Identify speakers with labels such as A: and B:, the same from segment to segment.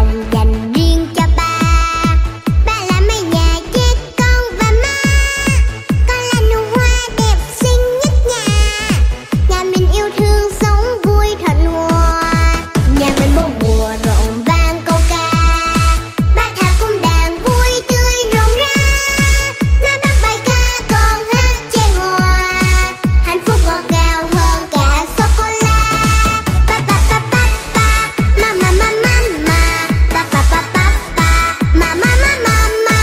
A: hồng dành riêng cho ba. Ba là mái nhà che con và má. Con là nụ hoa đẹp xinh nhất nhà. Nhà mình yêu thương sống vui thuận hòa. Nhà mình bốn mùa rộn vang câu ca. Bác thả cung đàn vui tươi rộn rã. Má bắt bài ca còn hát chèn hòa. Hạnh phúc ngọt ngào hơn cả sô cô la. Ba ba ba ba ba, ma ma ma ma ma. Ba ba ba ba ba, ma ma ma ma ma.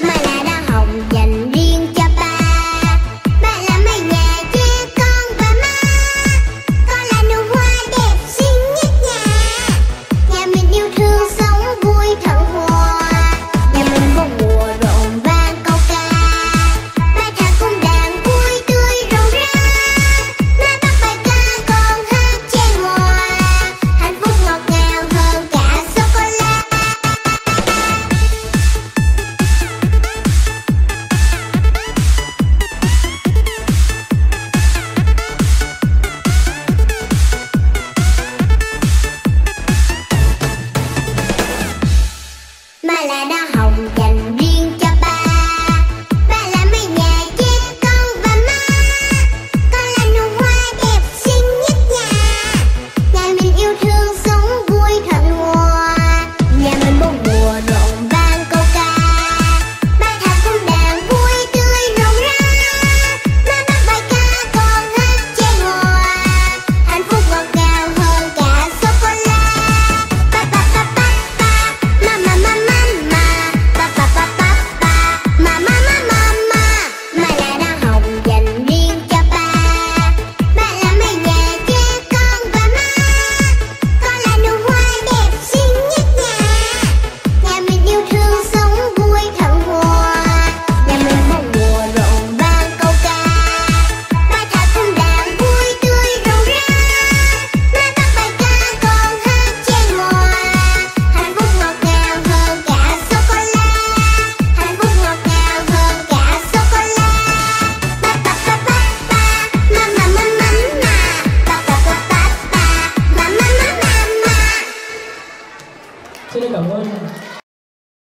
A: Mai là đóa hồng dành riêng cho ba. Ba là mái nhà che con và má. Con là nụ hoa đẹp xinh nhất nhà. Nhà mình yêu thương sống vui thuận hòa. Nhà mình bốn mùa rộn vang câu ca. Ba thả cung đàn vui tươi rộn rã. Má bắt bài ca còn hát chèn hòa. Hạnh phúc ngọt ngào hơn cả sô cô la. Mai là đóa hồng dành riêng cho ba. Ba là mái nhà che con và má. Con là nụ hoa đẹp xinh nhất nhà. Nhà mình yêu thương sống vui thuận hòa. Nhà mình bốn mùa rộn vang câu ca. Ba thả cung đàn vui tươi rộn rã. Má bắt bài ca còn hát chèn hòa. Hạnh phúc ngọt ngào hơn cả sô cô la. Ba ba ba ba ba, ma ma ma ma ma. Ba ba ba ba ba, ma ma ma ma ma. Mai là đóa hồng dành riêng cho ba. Ba là mái nhà che con và má. Con là nụ hoa đẹp xinh nhất nhà. Nhà mình yêu thương sống vui thuận hòa. Nhà mình bốn mùa rộn vang câu ca. Ba thả cung đàn vui tươi rộn rã. Má bắt bài ca còn hát chèn hòa. Hạnh phúc ngọt ngào hơn cả sô cô la. Hạnh phúc ngọt ngào hơn cả sô cô la. Ba ba ba ba ba, ma ma ma ma ma. Ba ba ba ba ba, ma ma ma ma ma.
B: Xin cảm ơn